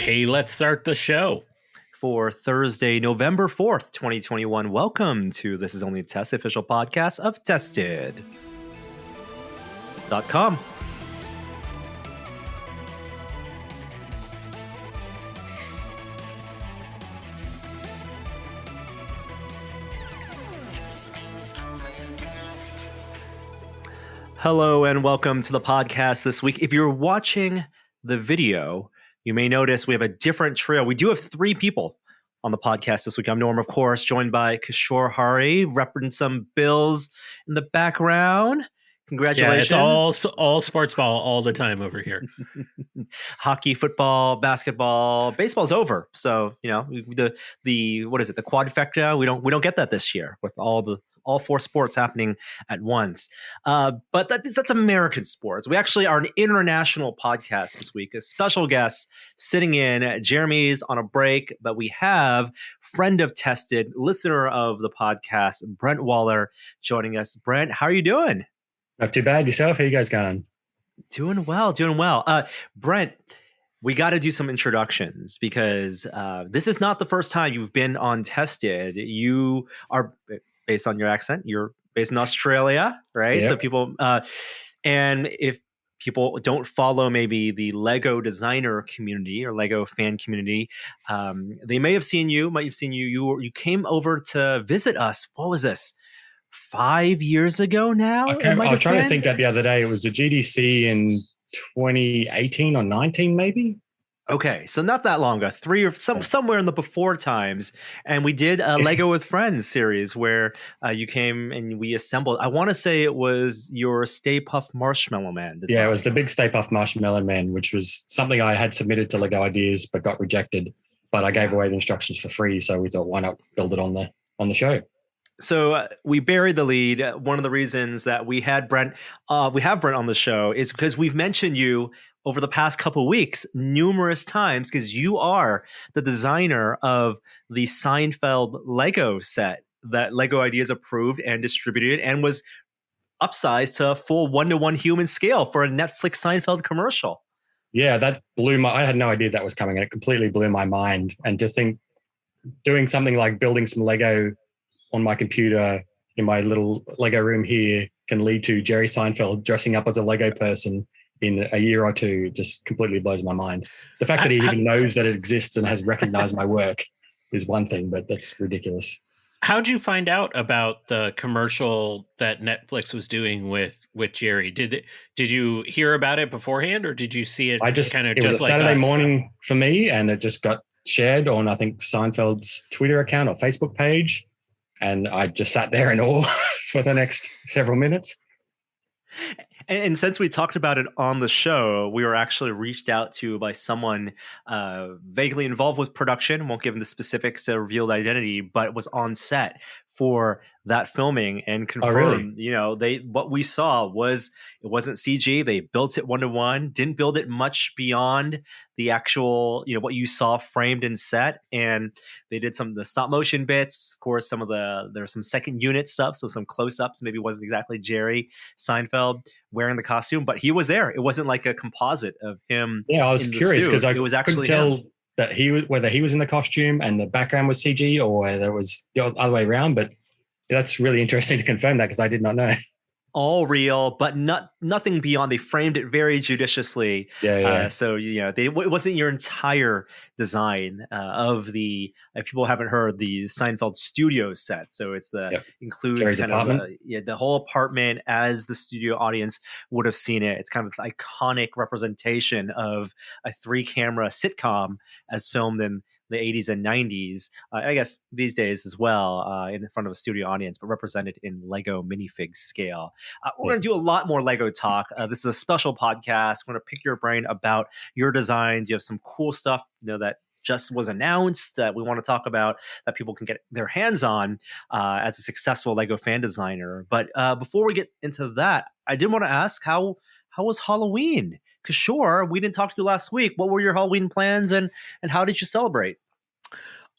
Okay, let's start the show. For Thursday, November 4th, 2021. Welcome to This Is Only a Test, official podcast of Tested.com. Hello and welcome to the podcast this week. If you're watching the video, you may notice we have a different trio. We do have three people on the podcast this week. I'm Norm, of course, joined by Kishore Hari, repping some Bills in the background. Congratulations. Yeah, it's all sports ball all the time over here. Hockey, football, basketball, baseball's over. So, you know, the what is it? The quadfecta. We don't get that this year with all four sports happening at once. But that's American sports. We actually are an international podcast this week. A special guest sitting in. Jeremy's on a break, but we have friend of Tested, listener of the podcast, Brent Waller, joining us. Brent, how are you doing? Not too bad. Yourself? How you guys going? Doing well. Brent, we got to do some introductions because this is not the first time you've been on Tested. You are, based on your accent, you're based in Australia, right? Yep. So people, and if people don't follow maybe the LEGO designer community or LEGO fan community, they may have seen you. You came over to visit us. What was this? 5 years ago now? I was trying to think that the other day. It was a GDC in 2018 or 19, maybe. Okay, so not that long ago, somewhere in the before times, and we did a Lego with Friends series where you came and we assembled. I want to say it was your Stay Puft Marshmallow Man design. Yeah, it was the big Stay Puft Marshmallow Man, which was something I had submitted to Lego Ideas but got rejected. But I gave away the instructions for free, so we thought, why not build it on the show? So we buried the lead. One of the reasons that we have Brent on the show is because we've mentioned you over the past couple of weeks numerous times because you are the designer of the Seinfeld Lego set that Lego Ideas approved and distributed and was upsized to a full 1-to-1 human scale for a Netflix Seinfeld commercial. Yeah, that I had no idea that was coming. It completely blew my mind. And to think doing something like building some Lego on my computer in my little Lego room here can lead to Jerry Seinfeld dressing up as a Lego person in a year or two just completely blows my mind. The fact that he even knows that it exists and has recognized my work is one thing, but that's ridiculous. How'd you find out about the commercial that Netflix was doing with Jerry? Did you hear about it beforehand, or did you see it? It was a Saturday morning for me, and it just got shared on, I think, Seinfeld's Twitter account or Facebook page. And I just sat there in awe for the next several minutes. And since we talked about it on the show, we were actually reached out to by someone vaguely involved with production. Won't give them the specifics to reveal the identity, but was on set for that filming and confirmed. Really? You know, what we saw was it wasn't CG. They built it 1-to-1. Didn't build it much beyond the actual, what you saw framed and set. And they did some of the stop motion bits. Of course, there's some second unit stuff, so some close ups. Maybe it wasn't exactly Jerry Seinfeld wearing the costume, but he was there. It wasn't like a composite of him. Yeah, I was curious because I couldn't tell that whether he was in the costume and the background was CG or whether it was the other way around. But that's really interesting to confirm that because I did not know. All real, but nothing beyond. They framed it very judiciously. Yeah. So it wasn't your entire design of the. If people haven't heard, the Seinfeld studio set. So it's includes Jerry's kind apartment. of the whole apartment as the studio audience would have seen it. It's kind of this iconic representation of a 3-camera sitcom as filmed in the 80s and 90s, I guess these days as well, in front of a studio audience, but represented in Lego minifig scale. We're going to do a lot more Lego talk. This is a special podcast. We're going to pick your brain about your designs. You have some cool stuff, that just was announced that we want to talk about that people can get their hands on as a successful Lego fan designer. But before we get into that, I did want to ask, how was Halloween? Because sure, we didn't talk to you last week. What were your Halloween plans and how did you celebrate?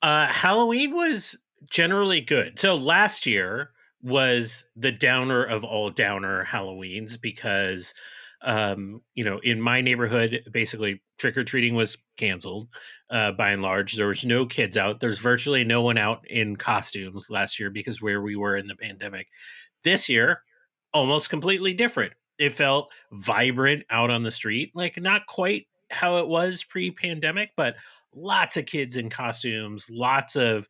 Halloween was generally good. So last year was the downer of all downer Halloweens because In my neighborhood, basically trick or treating was canceled by and large. There was no kids out. There's virtually no one out in costumes last year because where we were in the pandemic. This year, almost completely different. It felt vibrant out on the street, like not quite how it was pre-pandemic, but lots of kids in costumes, lots of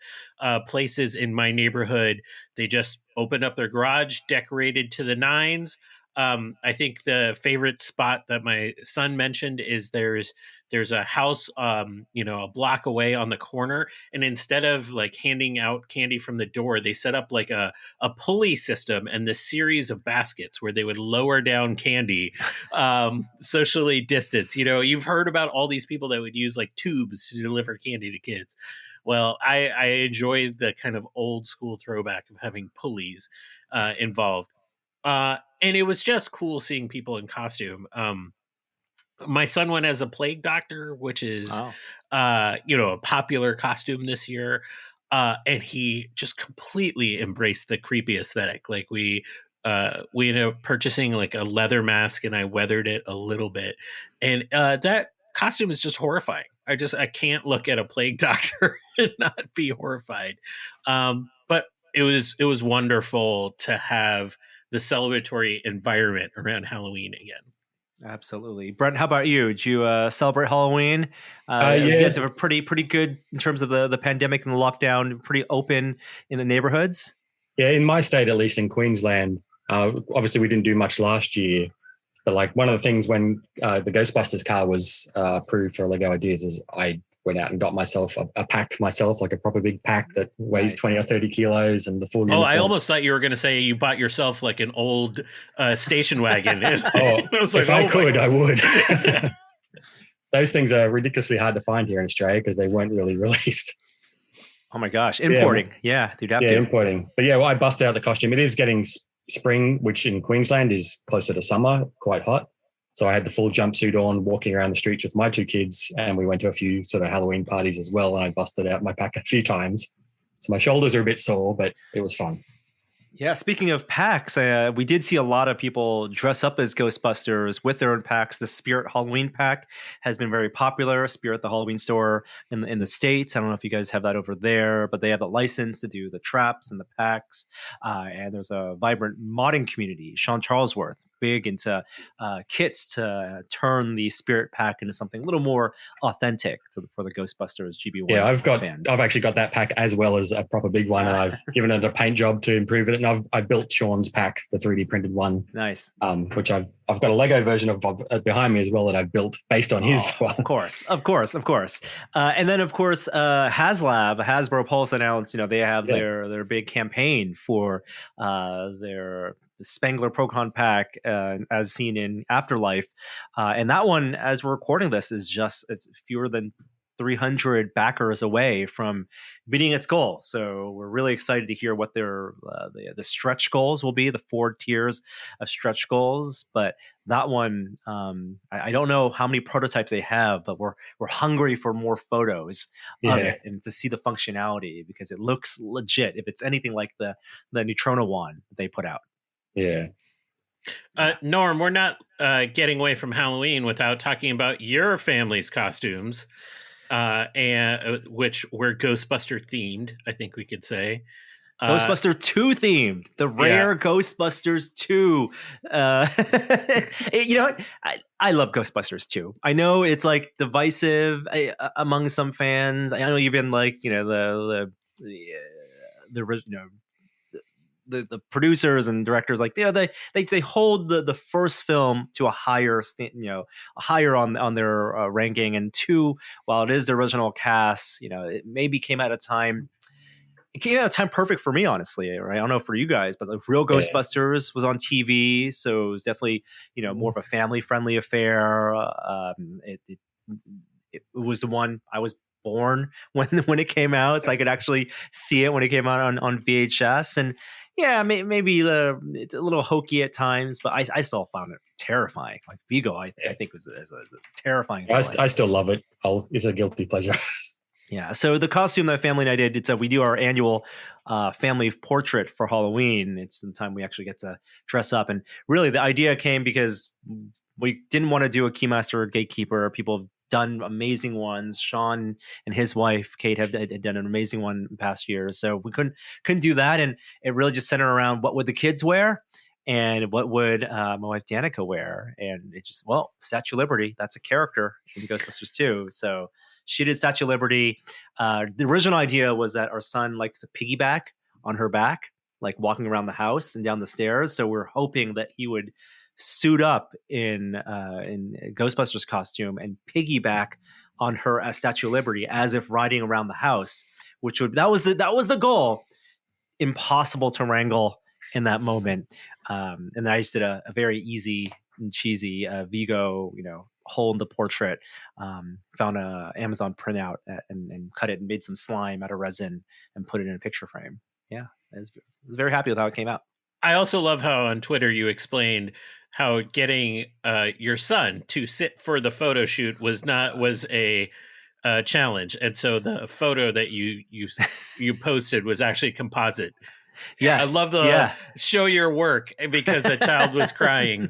places in my neighborhood. They just opened up their garage, decorated to the nines. I think the favorite spot that my son mentioned is there's a house, a block away on the corner, and instead of like handing out candy from the door, they set up like a pulley system and this series of baskets where they would lower down candy, socially distanced. You've heard about all these people that would use like tubes to deliver candy to kids. Well, I enjoy the kind of old school throwback of having pulleys involved. And it was just cool seeing people in costume. My son went as a plague doctor, which is, a popular costume this year. And he just completely embraced the creepy aesthetic. Like we ended up purchasing like a leather mask, and I weathered it a little bit. And that costume is just horrifying. I can't look at a plague doctor and not be horrified. But it was wonderful to have the celebratory environment around Halloween again. Absolutely. Brent, how about you? Did you celebrate Halloween? Yeah. You guys have a pretty good, in terms of the pandemic and the lockdown, pretty open in the neighborhoods? Yeah, in my state, at least in Queensland, obviously we didn't do much last year. But like one of the things when the Ghostbusters car was approved for LEGO Ideas is I went out and got myself a pack myself, like a proper big pack that weighs 20 or 30 kilos and the full uniform. I almost thought you were going to say you bought yourself like an old station wagon. I was like, if I could, I would. Those things are ridiculously hard to find here in Australia because they weren't really released. Oh my gosh. Importing. Yeah, you'd have to. Yeah, importing. But yeah, well, I busted out the costume. It is getting spring, which in Queensland is closer to summer, quite hot. So I had the full jumpsuit on, walking around the streets with my two kids, and we went to a few sort of Halloween parties as well, and I busted out my pack a few times. So my shoulders are a bit sore, but it was fun. Yeah, speaking of packs, we did see a lot of people dress up as Ghostbusters with their own packs. The Spirit Halloween pack has been very popular. Spirit, the Halloween store in the States. I don't know if you guys have that over there, but they have the license to do the traps and the packs. And there's a vibrant modding community. Sean Charlesworth, big into kits to turn the Spirit pack into something a little more authentic for the Ghostbusters GB1 Yeah, fans. I've actually got that pack as well as a proper big one, and I've given it a paint job to improve it. And I've built Sean's pack, the 3D printed one. Nice. Which I've got a Lego version of behind me as well that I've built based on his one. Of course. And then of course, HasLab, Hasbro Pulse announced, they have their big campaign for their Spengler Procon pack, as seen in Afterlife. And that one, as we're recording this, is fewer than 300 backers away from meeting its goal. So we're really excited to hear what their the stretch goals will be, the 4 tiers of stretch goals. But that one, I don't know how many prototypes they have, but we're hungry for more photos of it and to see the functionality, because it looks legit if it's anything like the Neutrona one they put out. Yeah. Norm, we're not getting away from Halloween without talking about your family's costumes. And which were Ghostbuster themed, I think we could say. Ghostbuster 2 themed, the rare Ghostbusters 2. You know what? I love Ghostbusters 2. I know it's like divisive among some fans. I know even like, the the producers and directors, like, they hold the first film to a higher on their ranking. And 2, while it is the original cast, it maybe came at a time. It came out of time perfect for me, honestly. Right? I don't know for you guys, but the real Ghostbusters was on TV, so it was definitely more of a family friendly affair. It was the one I was born when it came out, so I could actually see it when it came out on VHS. And maybe it's a little hokey at times, but I still found it terrifying. Like Vigo, I think was a terrifying. I still love it. It's a guilty pleasure. Yeah. So the costume that family and I did, we do our annual family portrait for Halloween. It's the time we actually get to dress up. And really the idea came because we didn't want to do a Keymaster or Gatekeeper. People have done amazing ones. Sean and his wife Kate have done an amazing one in past years, so we couldn't do that. And it really just centered around what would the kids wear and what would my wife Danica wear. And it just, well, Statue of Liberty, that's a character in Ghostbusters 2, so she did Statue of Liberty. The original idea was that our son likes to piggyback on her back, like walking around the house and down the stairs. So we're hoping that he would suit up in Ghostbusters costume and piggyback on her as Statue of Liberty, as if riding around the house. That was the goal. Impossible to wrangle in that moment. And then I just did a very easy and cheesy Vigo, hole in the portrait. Found a Amazon printout and cut it and made some slime out of resin and put it in a picture frame. Yeah, I was very happy with how it came out. I also love how on Twitter you explained how getting your son to sit for the photo shoot was a challenge, and so the photo that you posted was actually composite. Yes, I love the show your work because a child was crying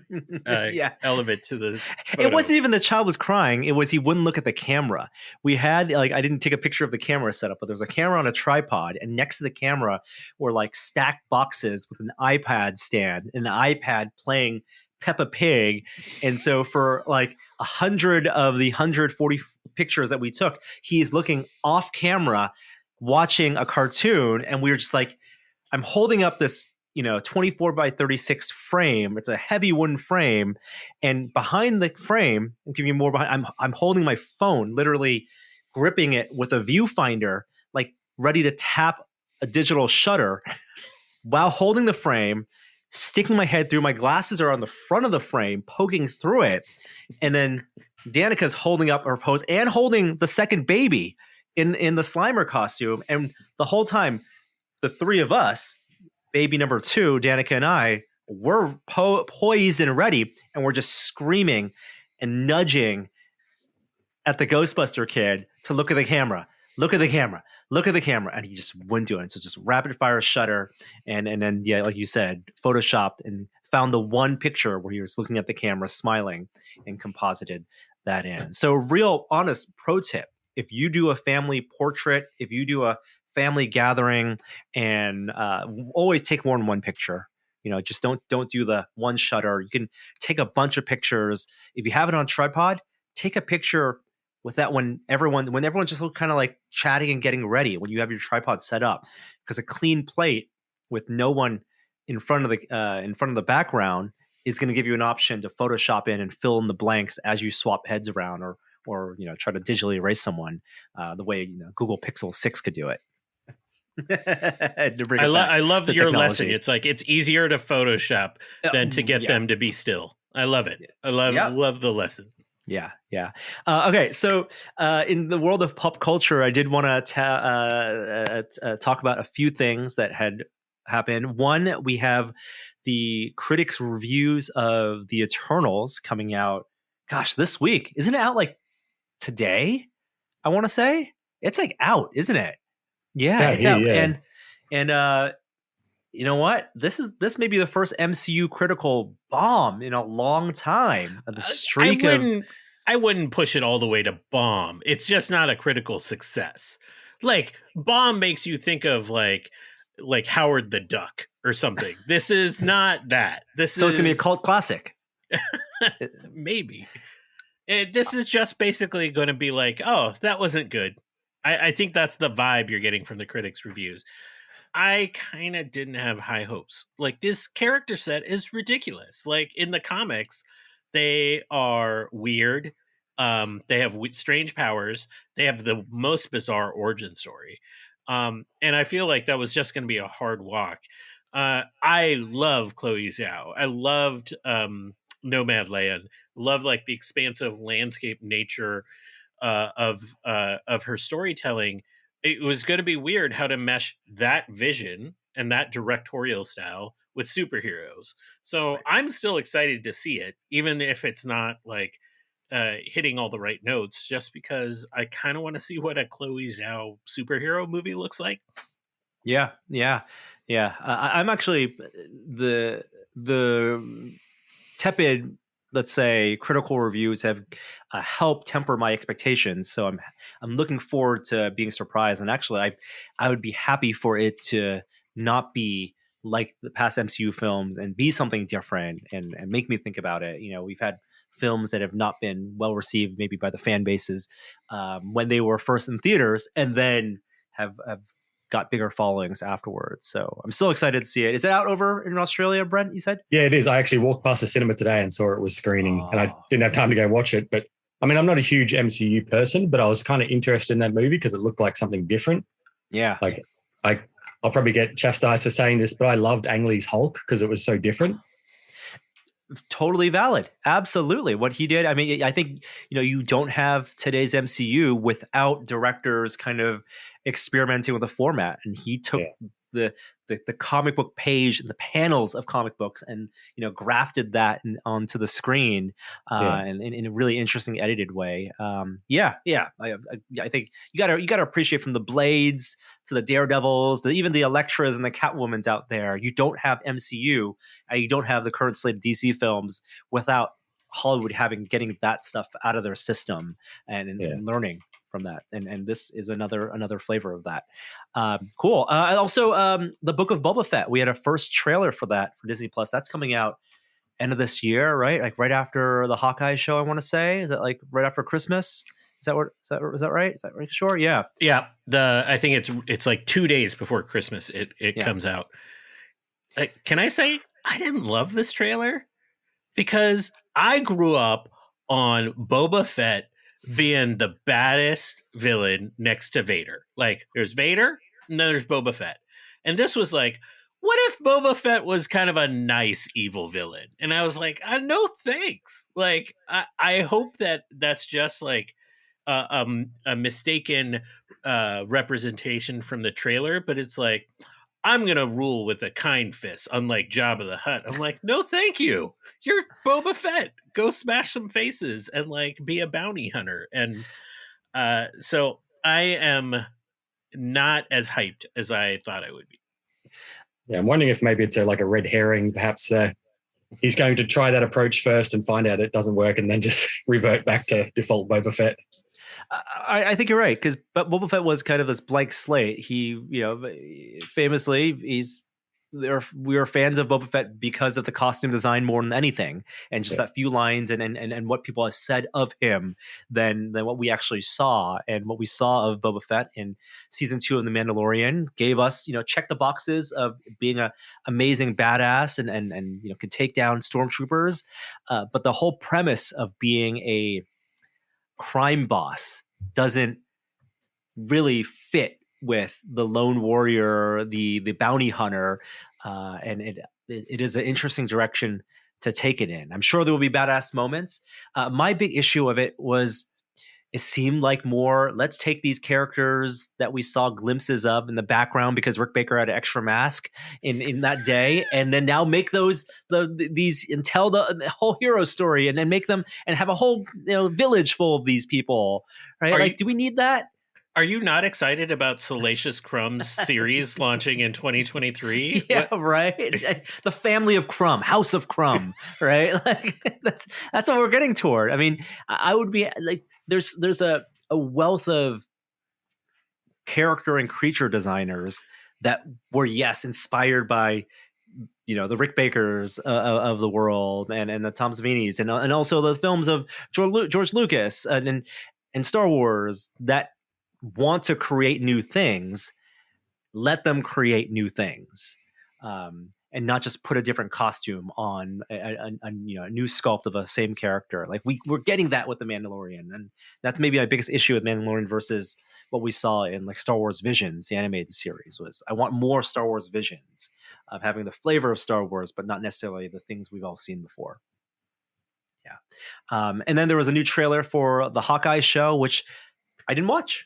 element to the photo. It wasn't even the child was crying. It was he wouldn't look at the camera. We had, I didn't take a picture of the camera setup, but there was a camera on a tripod, and next to the camera were like stacked boxes with an iPad stand and an iPad playing Peppa Pig. And so for like 100 of the 140 pictures that we took, he is looking off camera watching a cartoon, and we were just like, I'm holding up this, 24 by 36 frame. It's a heavy wooden frame, and behind the frame, I'm giving you more behind. I'm holding my phone, literally gripping it with a viewfinder, like ready to tap a digital shutter, while holding the frame, sticking my head through. My glasses are on the front of the frame, poking through it, and then Danica's holding up her pose and holding the second baby in the Slimer costume, and the whole time, the three of us, baby number 2, Danica and I, we're poised and ready, and we're just screaming and nudging at the Ghostbuster kid to look at the camera, look at the camera, look at the camera, and he just wouldn't do it. So just rapid fire shutter, and then like you said, photoshopped and found the one picture where he was looking at the camera, smiling, and composited that in. So real honest pro tip: if you do a family portrait, if you do a family gathering, and always take more than one picture. Just don't do the one shutter. You can take a bunch of pictures. If you have it on tripod, take a picture with that when everyone's just kind of like chatting and getting ready, when you have your tripod set up, because a clean plate with no one in front of the background is going to give you an option to Photoshop in and fill in the blanks as you swap heads around, or try to digitally erase someone the way Google Pixel 6 could do it. I love your lesson. It's like it's easier to Photoshop than to get them to be still. I love it. I love the lesson. Yeah. Okay, so in the world of pop culture, I did want to talk about a few things that had happened. One, we have the critics' reviews of the Eternals coming out. Gosh, this week. Isn't it out like today? I want to say it's like out, isn't it? Yeah, it's out. Yeah. And you know what? This may be the first MCU critical bomb in a long time. The streak I wouldn't push it all the way to bomb. It's just not a critical success. Like bomb makes you think of like Howard the Duck or something. This is not that. It's going to be a cult classic. Maybe. This is just basically going to be like, oh, that wasn't good. I think that's the vibe you're getting from the critics' reviews. I kind of didn't have high hopes. Like, this character set is ridiculous. Like, in the comics, they are weird. They have strange powers. They have the most bizarre origin story. And I feel like that was just going to be a hard walk. I love Chloe Zhao. I loved Nomadland. Love like the expansive landscape nature of her storytelling. It was going to be weird how to mesh that vision and that directorial style with superheroes. So right. I'm still excited to see it, even if it's not like hitting all the right notes, just because I kind of want to see what a Chloe Zhao superhero movie looks like. Yeah. I'm actually the tepid let's say, critical reviews have helped temper my expectations. So I'm looking forward to being surprised. And actually, I would be happy for it to not be like the past MCU films and be something different and make me think about it. We've had films that have not been well received, maybe by the fan bases when they were first in theaters, and then have got bigger followings afterwards. So I'm still excited to see it. Is it out over in Australia, Brent, you said? Yeah, it is. I actually walked past the cinema today and saw it was screening, and I didn't have time to go watch it. But I mean, I'm not a huge MCU person, but I was kind of interested in that movie because it looked like something different. Yeah. Like, I'll probably get chastised for saying this, but I loved Ang Lee's Hulk because it was so different. Totally valid. Absolutely. What he did. I mean, I think, you don't have today's MCU without directors kind of experimenting with the format. And he took the comic book page and the panels of comic books and, grafted that onto the screen and in a really interesting edited way. I think you gotta appreciate, from the Blades to the Daredevils to even the Electras and the Catwomans out there. You don't have MCU and you don't have the current slate of DC films without Hollywood getting that stuff out of their system and learning from that. And this is another flavor of that. Cool. Also, the Book of Boba Fett. We had a first trailer for that for Disney Plus. That's coming out end of this year, right? Like right after the Hawkeye show, I want to say. Is that like right after Christmas? Is that right? Is that right? Sure. Yeah. Yeah. I think it's like 2 days before Christmas it comes out. Can I say I didn't love this trailer? Because I grew up on Boba Fett being the baddest villain next to Vader. Like, there's Vader, and then there's Boba Fett. And this was like, what if Boba Fett was kind of a nice evil villain? And I was like, no thanks. Like, I hope that's just like a mistaken representation from the trailer, but it's like, I'm going to rule with a kind fist, unlike Jabba the Hutt. I'm like, no, thank you. You're Boba Fett. Go smash some faces and like be a bounty hunter. And so I am not as hyped as I thought I would be. Yeah, I'm wondering if maybe it's like a red herring. Perhaps he's going to try that approach first and find out it doesn't work and then just revert back to default Boba Fett. I think you're right, but Boba Fett was kind of this blank slate. He, famously, we are fans of Boba Fett because of the costume design more than anything, and just that few lines and what people have said of him than what we actually saw. And what we saw of Boba Fett in season 2 of The Mandalorian gave us, check the boxes of being a amazing badass and could take down stormtroopers, but the whole premise of being a crime boss doesn't really fit with the lone warrior, the bounty hunter, and it is an interesting direction to take it in. I'm sure there will be badass moments. My big issue of it was it seemed like more, let's take these characters that we saw glimpses of in the background because Rick Baker had an extra mask in that day, and then now make these and tell the whole hero story and then make them and have a whole village full of these people, right? Do we need that? Are you not excited about Salacious Crumb's series launching in 2023? Yeah, right. The family of Crumb, House of Crumb, right? Like that's what we're getting toward. I mean, I would be like, there's a wealth of character and creature designers that were inspired by the Rick Bakers of the world and the Tom Savinis and also the films of George Lucas and Star Wars that want to create new things. Let them create new things, and not just put a different costume on a new sculpt of a same character. Like we're getting that with The Mandalorian, and that's maybe my biggest issue with Mandalorian versus what we saw in like Star Wars Visions, the animated series. Was I want more Star Wars Visions of having the flavor of Star Wars, but not necessarily the things we've all seen before. Yeah, and then there was a new trailer for the Hawkeye show, which I didn't watch.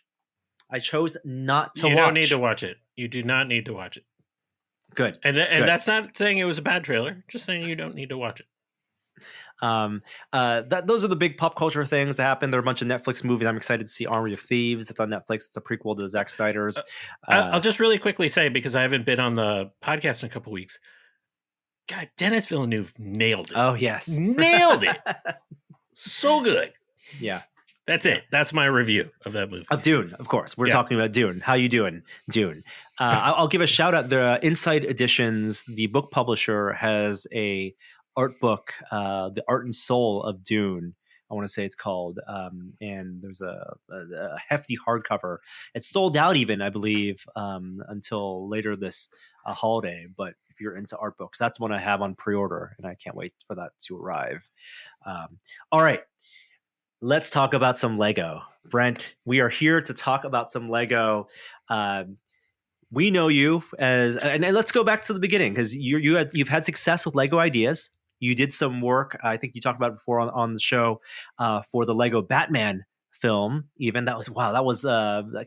I chose not to watch. You don't need to watch it. You do not need to watch it. Good. And Good. That's not saying it was a bad trailer. Just saying you don't need to watch it. Those are the big pop culture things that happen. There are a bunch of Netflix movies. I'm excited to see Army of Thieves. It's on Netflix. It's a prequel to Zack Snyder's. I'll just really quickly say, because I haven't been on the podcast in a couple weeks, God, Dennis Villeneuve nailed it. Oh yes, Nailed it. So good. Yeah. That's it. That's my review of that movie. Of Dune, of course. We're Yeah. talking about Dune. How you doing, Dune? I'll give a shout out. The Inside Editions, the book publisher, has a art book, The Art and Soul of Dune. I want to say it's called, and there's a hefty hardcover. It's sold out even, I believe, until later this holiday. But if you're into art books, that's one I have on pre-order, and I can't wait for that to arrive. All right. Let's talk about some Lego. Brent, we are here to talk about some Lego. We know you as, and let's go back to the beginning, because you've had success with Lego ideas. You did some work, I think you talked about it before on the show, for the Lego Batman film. Even that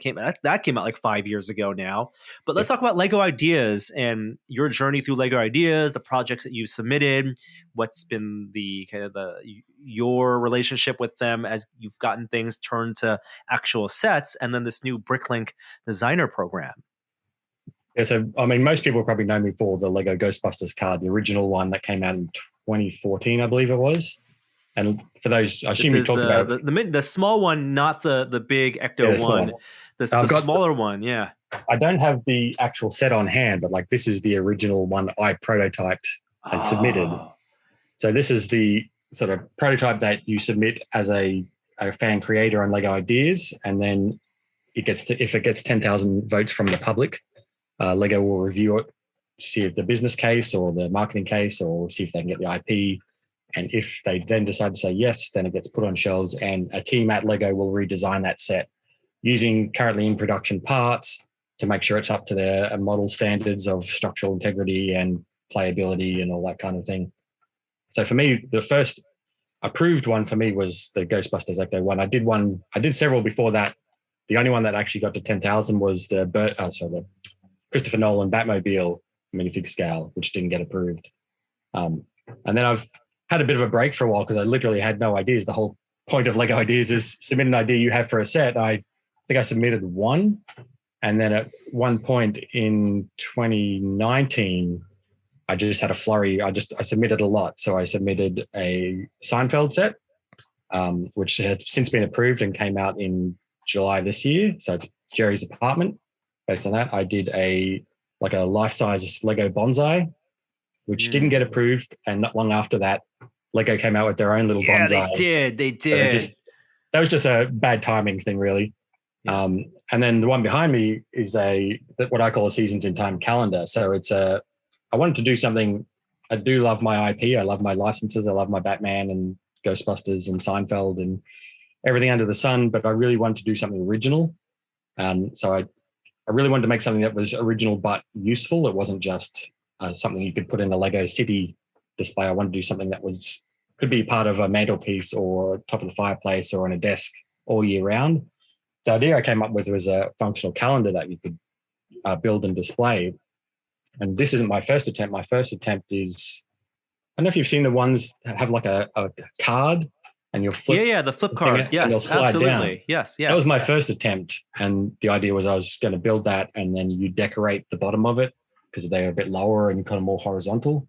came out like 5 years ago now. But let's talk about Lego ideas and your journey through Lego ideas, the projects that you submitted. What's been the kind of your relationship with them as you've gotten things turned to actual sets, and then this new Bricklink Designer Program. Yeah, so I mean, most people probably know me for the Lego Ghostbusters card, the original one that came out in 2014, I believe it was. And for those, I assume you talked about the small one, not the big Ecto-1, the smaller one. Yeah, I don't have the actual set on hand, but like this is the original one I prototyped and submitted. So this is the sort of prototype that you submit as a fan creator on Lego Ideas, and then if it gets 10,000 votes from the public, Lego will review it, see if the business case or the marketing case, or see if they can get the IP. And if they then decide to say yes, then it gets put on shelves, and a team at Lego will redesign that set using currently in production parts to make sure it's up to their model standards of structural integrity and playability and all that kind of thing. So for me, the first approved one for me was the Ghostbusters Ecto-1. I did several before that. The only one that actually got to 10,000 was the Christopher Nolan Batmobile minifig scale, which didn't get approved. And then I've had a bit of a break for a while because I literally had no ideas. The whole point of Lego Ideas is submit an idea you have for a set. I think I submitted one. And then at one point in 2019, I just had a flurry. I submitted a lot. So I submitted a Seinfeld set, which has since been approved and came out in July this year. So it's Jerry's apartment. Based on that, I did a life-size Lego bonsai, which didn't get approved. And not long after that, Lego came out with their own little bonsai. They did. That was just a bad timing thing, really. Yeah. And then the one behind me is what I call a Seasons in Time calendar. So I wanted to do something. I do love my IP. I love my licenses. I love my Batman and Ghostbusters and Seinfeld and everything under the sun. But I really wanted to do something original. So I really wanted to make something that was original but useful. It wasn't just something you could put in a Lego City display. I wanted to do something that could be part of a mantelpiece or top of the fireplace or on a desk all year round. The idea I came up with was a functional calendar that you could build and display. And this isn't my first attempt. My first attempt is, I don't know if you've seen the ones that have like a card and you'll flip. Yeah, the flip card. Yes, absolutely. Down. Yes, yeah. That was my first attempt. And the idea was I was going to build that and then you decorate the bottom of it because they're a bit lower and kind of more horizontal.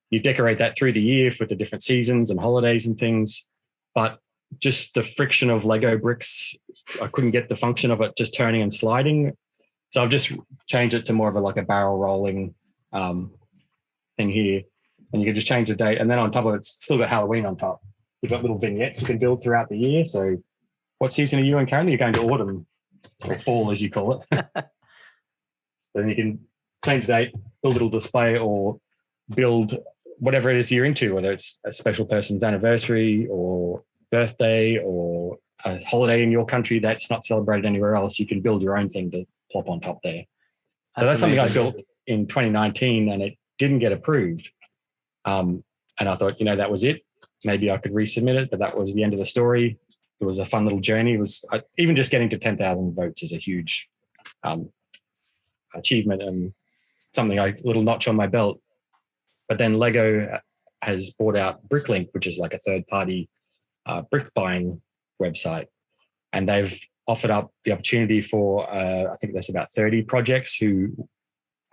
You decorate that through the year for the different seasons and holidays and things. But just the friction of Lego bricks, I couldn't get the function of it just turning and sliding. So I've just changed it to more of a barrel rolling thing here. And you can just change the date. And then on top of it, it's still got Halloween on top. You've got little vignettes you can build throughout the year. So what season are you in currently? You're going to autumn or fall, as you call it. Then you can change the date, build a little display or build whatever it is you're into, whether it's a special person's anniversary or birthday or a holiday in your country that's not celebrated anywhere else. You can build your own thing to plop on top there. So that's something I built in 2019 and it didn't get approved. And I thought, that was it. Maybe I could resubmit it, but that was the end of the story. It was a fun little journey. It was even just getting to 10,000 votes is a huge achievement and something a little notch on my belt. But then Lego has bought out Bricklink, which is like a third-party brick buying website. And they've offered up the opportunity for, I think there's about 30 projects who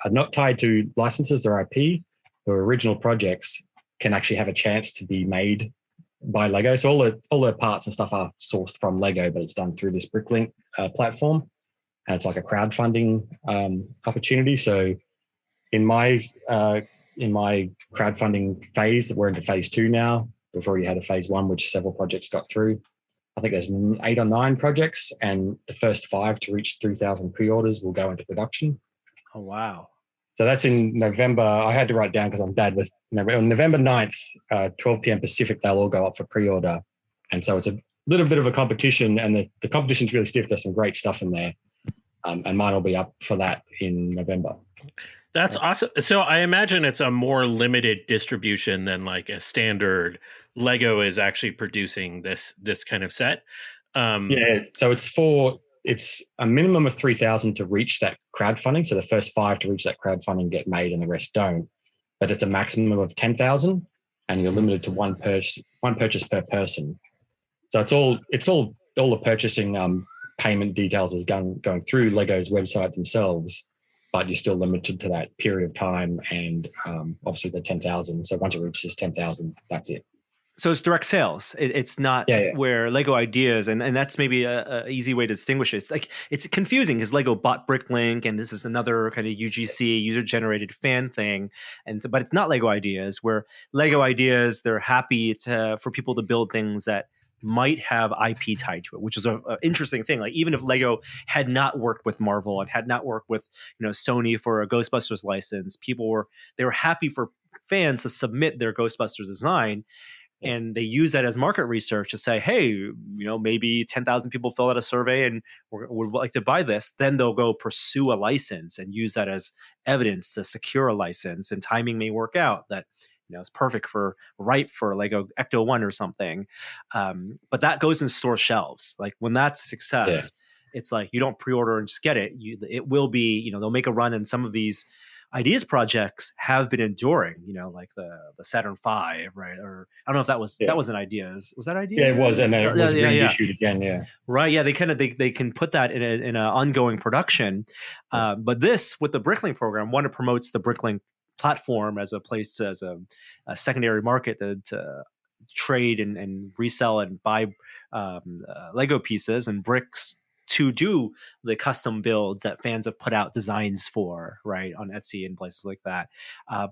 are not tied to licenses or IP, who are original projects can actually have a chance to be made by Lego. So all the parts and stuff are sourced from Lego, but it's done through this Bricklink platform, and it's like a crowdfunding opportunity. So in my crowdfunding phase, we're into phase 2 now. We've already had a phase 1, which several projects got through. I think there's 8 or 9 projects, and the first 5 to reach 3,000 pre-orders will go into production. Oh, wow. So that's in November. I had to write it down because I'm bad with on November 9th, 12 p.m. Pacific, they'll all go up for pre-order. And so it's a little bit of a competition, and the competition's really stiff. There's some great stuff in there. And mine will be up for that in November. That's awesome. So I imagine it's a more limited distribution than like a standard Lego is actually producing this kind of set. Yeah, so it's a minimum of 3,000 to reach that crowdfunding. So the first 5 to reach that crowdfunding get made, and the rest don't. But it's a maximum of 10,000, and you're limited to one purchase per person. So it's all the purchasing payment details is going through Lego's website themselves, but you're still limited to that period of time, and obviously the 10,000. So once it reaches 10,000, that's it. So it's direct sales. It's not where Lego Ideas, and that's maybe a easy way to distinguish it. It's like, it's confusing because Lego bought Bricklink, and this is another kind of UGC, user generated fan thing, and so, but it's not Lego Ideas. Where Lego Ideas, they're happy for people to build things that might have IP tied to it, which is an interesting thing. Like, even if Lego had not worked with Marvel and had not worked with Sony for a Ghostbusters license, they were happy for fans to submit their Ghostbusters design. And they use that as market research to say, hey, maybe 10,000 people fill out a survey and would like to buy this. Then they'll go pursue a license and use that as evidence to secure a license. And timing may work out that it's perfect ripe for Lego Ecto-1 or something. But that goes in store shelves. Like, when that's a success, it's like you don't pre-order and just get it. It will be, they'll make a run, and some of these Ideas projects have been enduring, like the Saturn V, right? Or I don't know if that was an Ideas. Was that Ideas? Yeah, it was, and then it was reissued again. Yeah, right. Yeah, they can put that in an ongoing production. But this, with the Bricklink program, one, it promotes the Bricklink platform as a place, as a secondary market to trade and resell and buy Lego pieces and bricks to do the custom builds that fans have put out designs for, right, on Etsy and places like that.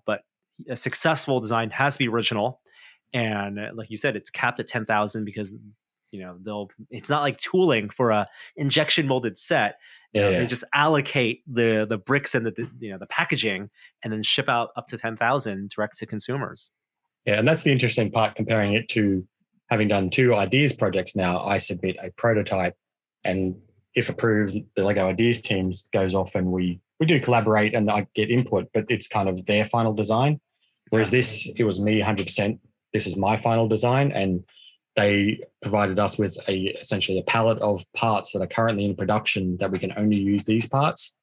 But a successful design has to be original, and like you said, it's capped at 10,000 because it's not like tooling for a injection molded set. They just allocate the bricks and the packaging, and then ship out up to 10,000 direct to consumers. Yeah, and that's the interesting part, comparing it to having done 2 Ideas projects now. I submit a prototype, and if approved, the Lego Ideas team goes off, and we do collaborate, and I get input, but it's kind of their final design. Whereas this, it was me 100%. This is my final design, and they provided us with essentially a palette of parts that are currently in production that we can only use these parts.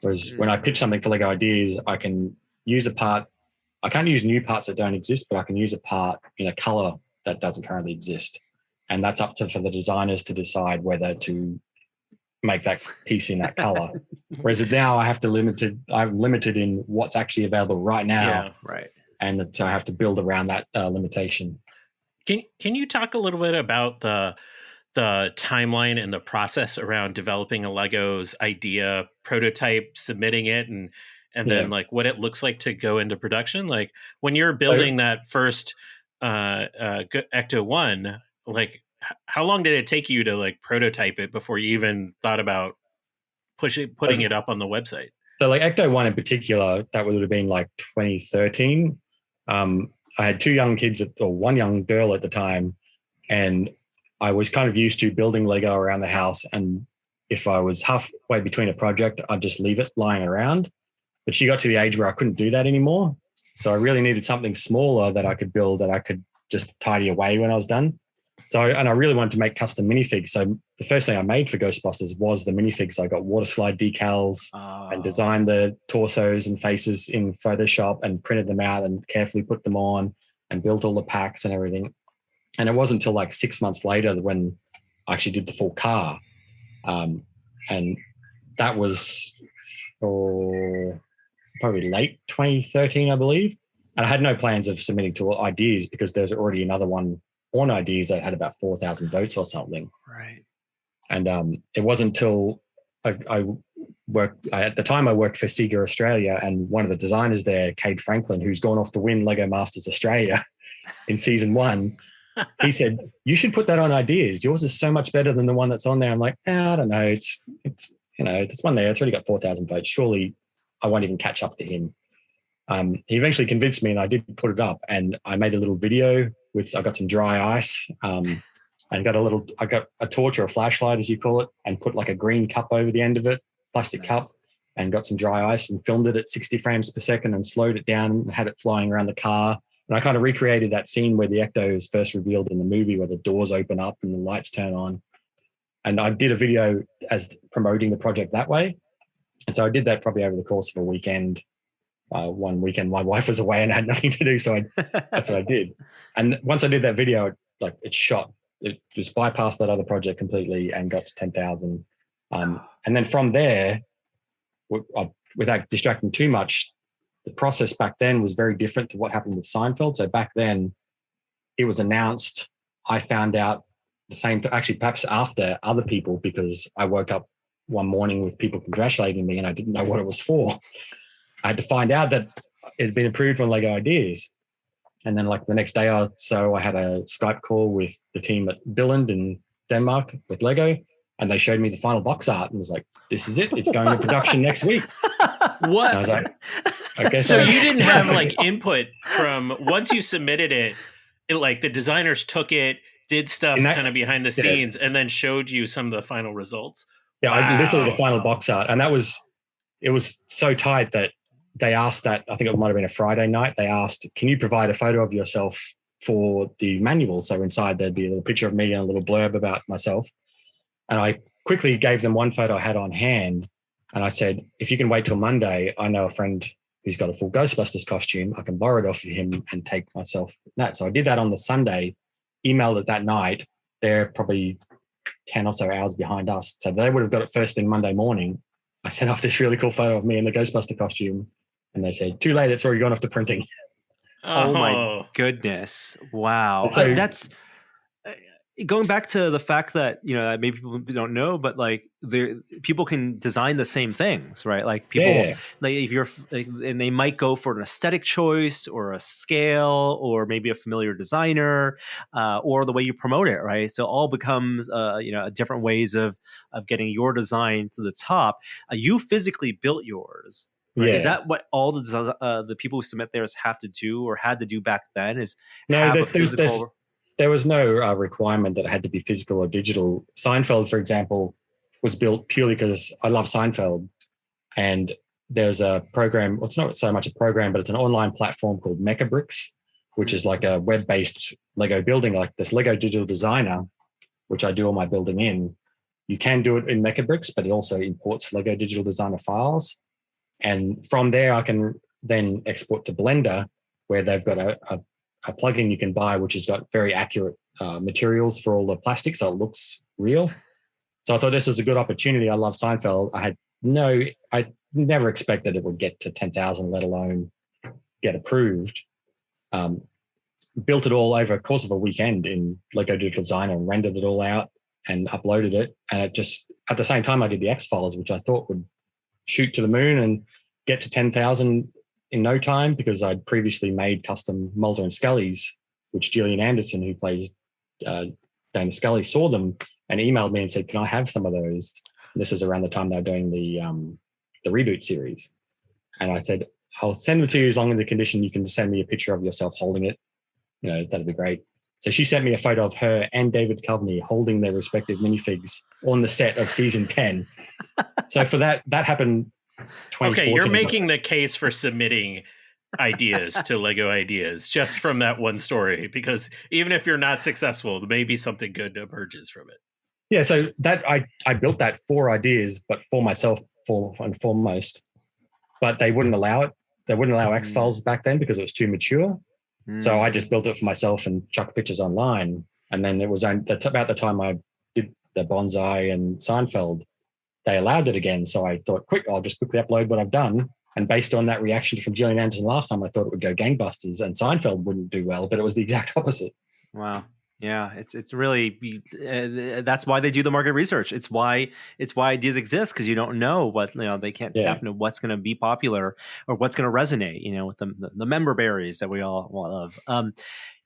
Whereas when I pitch something for Lego Ideas, I can use a part. I can't use new parts that don't exist, but I can use a part in a color that doesn't currently exist. And that's up for the designers to decide whether to make that piece in that color. Whereas now I'm limited in what's actually available right now. Yeah, right. And so I have to build around that limitation. Can you talk a little bit about the timeline and the process around developing a Lego's idea prototype, submitting it, and then like what it looks like to go into production? Like, when you're building that first Ecto-1, like, how long did it take you to like prototype it before you even thought about putting it up on the website? So like Ecto-1 in particular, that would have been like 2013. I had 2 young kids, or 1 young girl at the time, and I was kind of used to building Lego around the house. And if I was halfway between a project, I'd just leave it lying around. But she got to the age where I couldn't do that anymore. So I really needed something smaller that I could build, that I could just tidy away when I was done. And I really wanted to make custom minifigs. So the first thing I made for Ghostbusters was the minifigs. I got water slide decals and designed the torsos and faces in Photoshop and printed them out and carefully put them on and built all the packs and everything. And it wasn't until like 6 months later when I actually did the full car. And that was probably late 2013, I believe. And I had no plans of submitting to ideas because there's already another one on ideas that had about 4,000 votes or something. Right. And it wasn't until at the time I worked for Sega Australia, and one of the designers there, Cade Franklin, who's gone off to win LEGO Masters Australia in season 1, he said, "You should put that on ideas. Yours is so much better than the one that's on there." I'm like, I don't know. It's this one there. It's already got 4,000 votes. Surely I won't even catch up to him. He eventually convinced me, and I did put it up. And I made a little video I got some dry ice, and I got a torch or a flashlight, as you call it, and put like a green cup over the end of it, plastic cup, and got some dry ice and filmed it at 60 frames per second and slowed it down and had it flying around the car. And I kind of recreated that scene where the Ecto is first revealed in the movie, where the doors open up and the lights turn on. And I did a video as promoting the project that way. And so I did that probably over the course of a weekend. One weekend, my wife was away and had nothing to do, so that's what I did. And once I did that video, it shot. It just bypassed that other project completely and got to 10,000. And then from there, without distracting too much, the process back then was very different to what happened with Seinfeld. So back then, it was announced. I found out the same, actually perhaps after other people, because I woke up one morning with people congratulating me and I didn't know what it was for. I had to find out that it had been approved on LEGO Ideas. And then like the next day or so, I had a Skype call with the team at Billund in Denmark with LEGO, and they showed me the final box art and was like, "This is it. It's going to production next week." What? And I was like, okay. So you didn't have like input from once you submitted it, like the designers took it, did stuff kind of behind the scenes, and then showed you some of the final results. Yeah, wow. Literally the final box art. And it was so tight that they asked that, I think it might have been a Friday night, they asked, "Can you provide a photo of yourself for the manual?" So inside there'd be a little picture of me and a little blurb about myself. And I quickly gave them one photo I had on hand. And I said, "If you can wait till Monday, I know a friend who's got a full Ghostbusters costume. I can borrow it off of him and take myself that." So I did that on the Sunday, emailed it that night. They're probably 10 or so hours behind us. So they would have got it first thing Monday morning. I sent off this really cool photo of me in the Ghostbuster costume. And they said, "Too late, it's already gone off to printing." Oh my goodness. Wow. So, that's going back to the fact that, maybe people don't know, but like people can design the same things, right? Like people, like if you're, and they might go for an aesthetic choice or a scale or maybe a familiar designer or the way you promote it, right? So all becomes, different ways of getting your design to the top. You physically built yours. Right? Yeah. Is that what all the people who submit theirs have to do or had to do back then? There was no requirement that it had to be physical or digital. Seinfeld, for example, was built purely because I love Seinfeld. And there's a program, well, it's not so much a program, but it's an online platform called Bricks, which is like a web-based Lego building, like this Lego Digital Designer, which I do all my building in. You can do it in Bricks, but it also imports Lego Digital Designer files. And from there, I can then export to Blender, where they've got a plugin you can buy, which has got very accurate materials for all the plastic, so it looks real. So I thought this was a good opportunity. I love Seinfeld. I never expected it would get to 10,000, let alone get approved. Built it all over the course of a weekend in Lego Digital Designer and rendered it all out and uploaded it. And it just, at the same time, I did the X-Files, which I thought would shoot to the moon and get to 10,000 in no time, because I'd previously made custom Mulder and Scully's, which Gillian Anderson, who plays Dana Scully, saw them and emailed me and said, "Can I have some of those?" And this is around the time they were doing the reboot series. And I said, "I'll send them to you as long as the condition you can send me a picture of yourself holding it. That'd be great." So she sent me a photo of her and David Duchovny holding their respective minifigs on the set of season 10. So for that happened 2014. Okay, you're making the case for submitting ideas to LEGO Ideas just from that one story, because even if you're not successful, maybe something good emerges from it. Yeah, so that I built that for ideas, but for myself and foremost. But they wouldn't allow it. They wouldn't allow X-Files back then because it was too mature. So I just built it for myself and chucked pictures online. And then it was about the time I did the Bonsai and Seinfeld, they allowed it again. So I thought, I'll just quickly upload what I've done. And based on that reaction from Gillian Anderson last time, I thought it would go gangbusters and Seinfeld wouldn't do well, but it was the exact opposite. Wow. Yeah, it's really that's why they do the market research. It's why ideas exist, because you don't know what, they can't tap into what's going to be popular or what's going to resonate. With the member berries that we all love. Can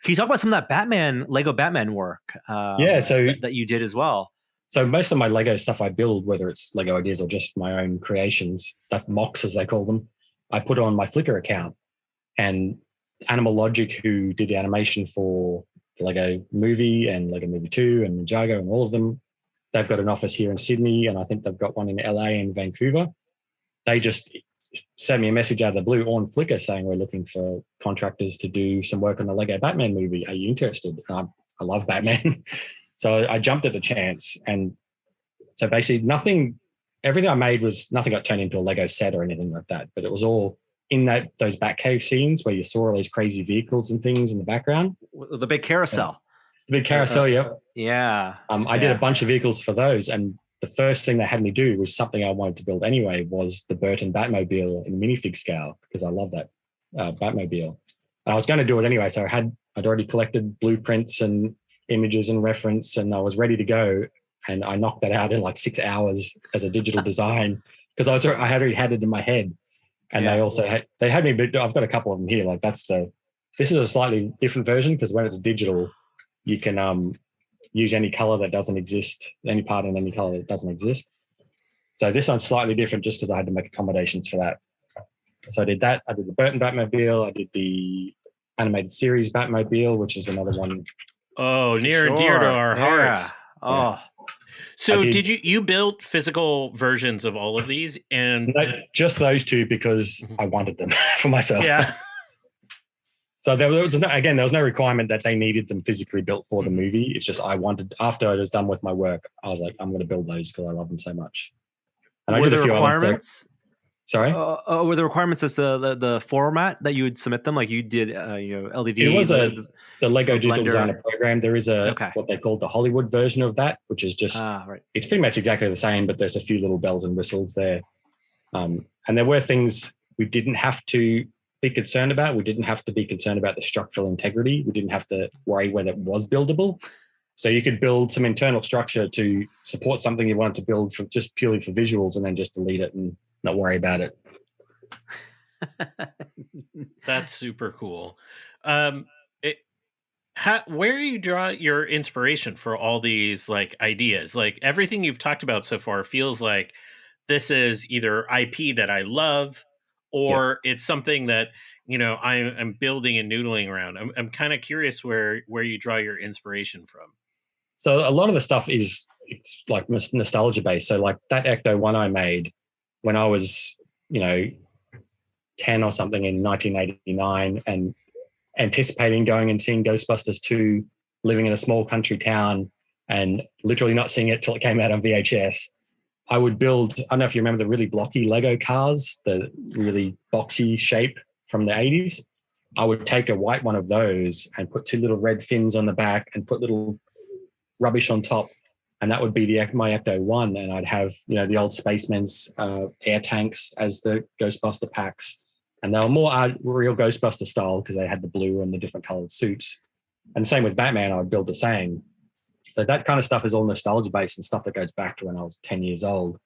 you talk about some of that Lego Batman work? So that you did as well. So most of my Lego stuff I build, whether it's Lego ideas or just my own creations, that mocks as they call them, I put on my Flickr account. And Animal Logic, who did the animation for the Lego Movie and Lego Movie 2 and Ninjago and all of them, they've got an office here in Sydney, and I think they've got one in LA and Vancouver. They just sent me a message out of the blue on Flickr saying, we're looking for contractors to do some work on the Lego Batman movie. Are you interested? I love Batman. So I jumped at the chance. And so basically everything I made nothing got turned into a Lego set or anything like that, but it was all in those Batcave scenes where you saw all these crazy vehicles and things in the background. The big carousel. The big carousel, Yeah. I did a bunch of vehicles for those. And the first thing they had me do was something I wanted to build anyway, was the Burton Batmobile in minifig scale, because I love that Batmobile. And I was going to do it anyway. So I'd already collected blueprints and images and reference, and I was ready to go. And I knocked that out in like 6 hours as a digital design, because I had already had it in my head. And they also had me, but I've got a couple of them here. Like this is a slightly different version, because when it's digital, you can use any color that doesn't exist, any part in any color that doesn't exist. So this one's slightly different just because I had to make accommodations for that. So I did that. I did the Burton Batmobile. I did the animated series Batmobile, which is another one. Oh, near and dear to our hearts. Oh. So did you build physical versions of all of these? And no, just those two, because I wanted them for myself. Yeah. So there was no requirement that they needed them physically built for the movie. It's just after I was done with my work, I was like, I'm going to build those because I love them so much. And were there requirements? Sorry? Were the requirements as the format that you would submit them, like you did, LDD? It was the LEGO Digital Blender. Designer Program. There is what they call the Hollywood version of that, which is just, it's pretty much exactly the same, but there's a few little bells and whistles there. And there were things we didn't have to be concerned about. We didn't have to be concerned about the structural integrity. We didn't have to worry whether it was buildable. So you could build some internal structure to support something you wanted to build for just purely for visuals, and then just delete it and not worry about it. That's super cool. Where do you draw your inspiration for all these like ideas? Like everything you've talked about so far feels like this is either IP that I love, or it's something that I'm building and noodling around. I'm kind of curious where you draw your inspiration from. So a lot of the stuff it's like nostalgia based. So like that Ecto-1 I made when I was 10 or something in 1989, and anticipating going and seeing Ghostbusters 2, living in a small country town and literally not seeing it till it came out on VHS. I would build, I don't know if you remember the really blocky Lego cars, the really boxy shape from the 80s. I would take a white one of those and put 2 little red fins on the back and put little rubbish on top. And that would be my Ecto-1. And I'd have, the old Spacemen's air tanks as the Ghostbuster packs. And they were more real Ghostbuster style because they had the blue and the different colored suits. And same with Batman, I would build the same. So that kind of stuff is all nostalgia based and stuff that goes back to when I was 10 years old.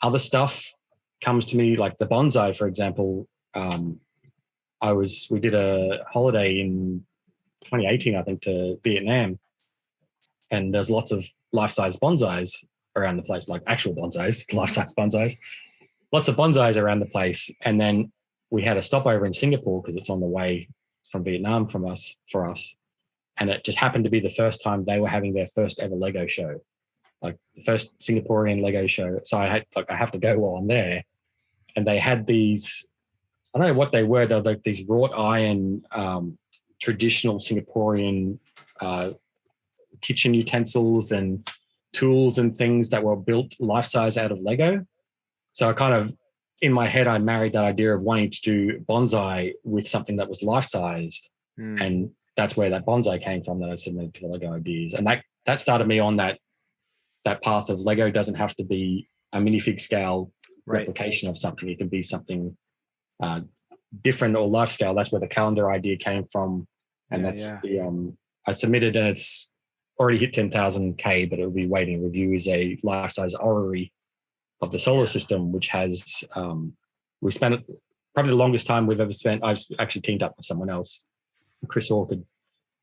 Other stuff comes to me, like the bonsai, for example. We did a holiday in 2018, I think, to Vietnam. And there's lots of life-size bonsais around the place, like actual bonsais, life-size bonsais. Lots of bonsais around the place. And then we had a stopover in Singapore because it's on the way from Vietnam for us. And it just happened to be the first time they were having their first ever Lego show, like the first Singaporean Lego show. So I have to go while I'm there. And they had these, I don't know what they were. They were like these wrought iron, traditional Singaporean kitchen utensils and tools and things that were built life-size out of Lego. So I kind of, in my head, I married that idea of wanting to do bonsai with something that was life-sized. And that's where that bonsai came from that I submitted to the Lego ideas. And that started me on that path of Lego doesn't have to be a minifig scale replication of something. It can be something different or life scale. That's where the calendar idea came from, and I submitted, and it's already hit 10,000K, but it'll be waiting review. Is a life-size orrery of the solar system, which has we spent probably the longest time we've ever spent. I've actually teamed up with someone else, Chris Orchid.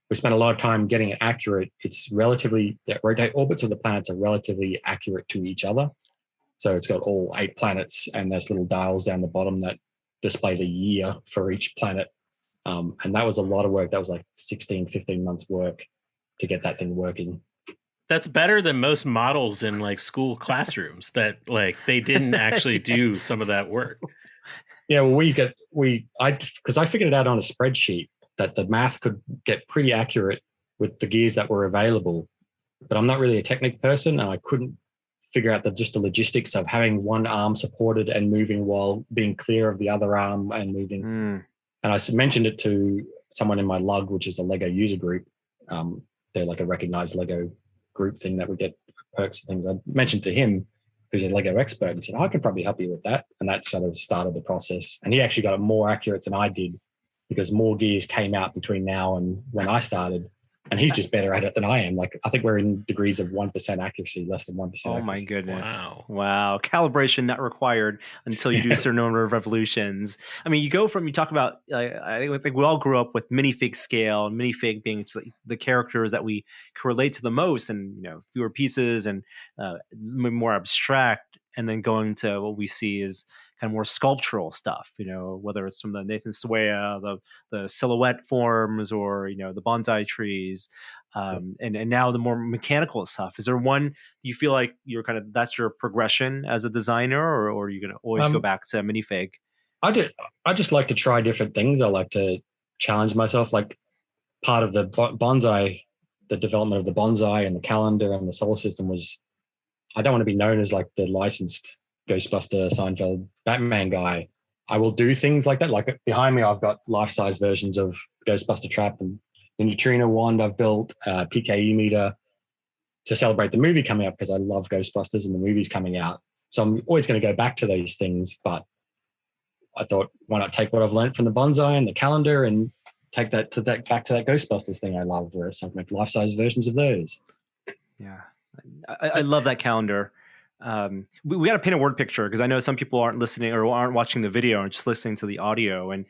We spent a lot of time getting it accurate. It's relatively, the orbits of the planets are relatively accurate to each other. So it's got all 8 planets, and there's little dials down the bottom that display the year for each planet. And that was a lot of work. That was like 16, 15 months work to get that thing working. That's better than most models in like school classrooms that like they didn't actually do some of that work. Yeah, well, because I figured it out on a spreadsheet that the math could get pretty accurate with the gears that were available, but I'm not really a technical person, and I couldn't figure out the logistics of having one arm supported and moving while being clear of the other arm and moving. And I mentioned it to someone in my LUG, which is the LEGO user group. They're like a recognized LEGO group thing that we get perks and things. I mentioned to him, who's a LEGO expert, and said, I could probably help you with that. And that sort of started the process. And he actually got it more accurate than I did, because more gears came out between now and when I started. And he's just better at it than I am. Like, I think we're in degrees of 1% accuracy, less than 1% accuracy. Oh my goodness. Wow. Calibration not required until you do a certain number of revolutions. I mean, you talk about, I think we all grew up with minifig scale, and minifig being just like the characters that we can relate to the most, and, fewer pieces and more abstract. And then going to what we see is kind of more sculptural stuff, whether it's from the Nathan Swea, the silhouette forms, or, the bonsai trees, and now the more mechanical stuff. Is there one you feel like that's your progression as a designer, or are you going to always go back to minifig? I just like to try different things. I like to challenge myself. Like, part of the bonsai, the development of the bonsai and the calendar and the solar system was, I don't want to be known as like the licensed Ghostbuster, Seinfeld, Batman guy. I will do things like that. Like, behind me, I've got life-size versions of Ghostbuster Trap and the neutrino wand I've built, PKE meter, to celebrate the movie coming up, because I love Ghostbusters and the movie's coming out. So I'm always going to go back to these things. But I thought, why not take what I've learned from the bonsai and the calendar and take that back to that Ghostbusters thing I love, where I make life-size versions of those. Yeah. I love that calendar. We got to paint a word picture, because I know some people aren't listening or aren't watching the video and just listening to the audio. And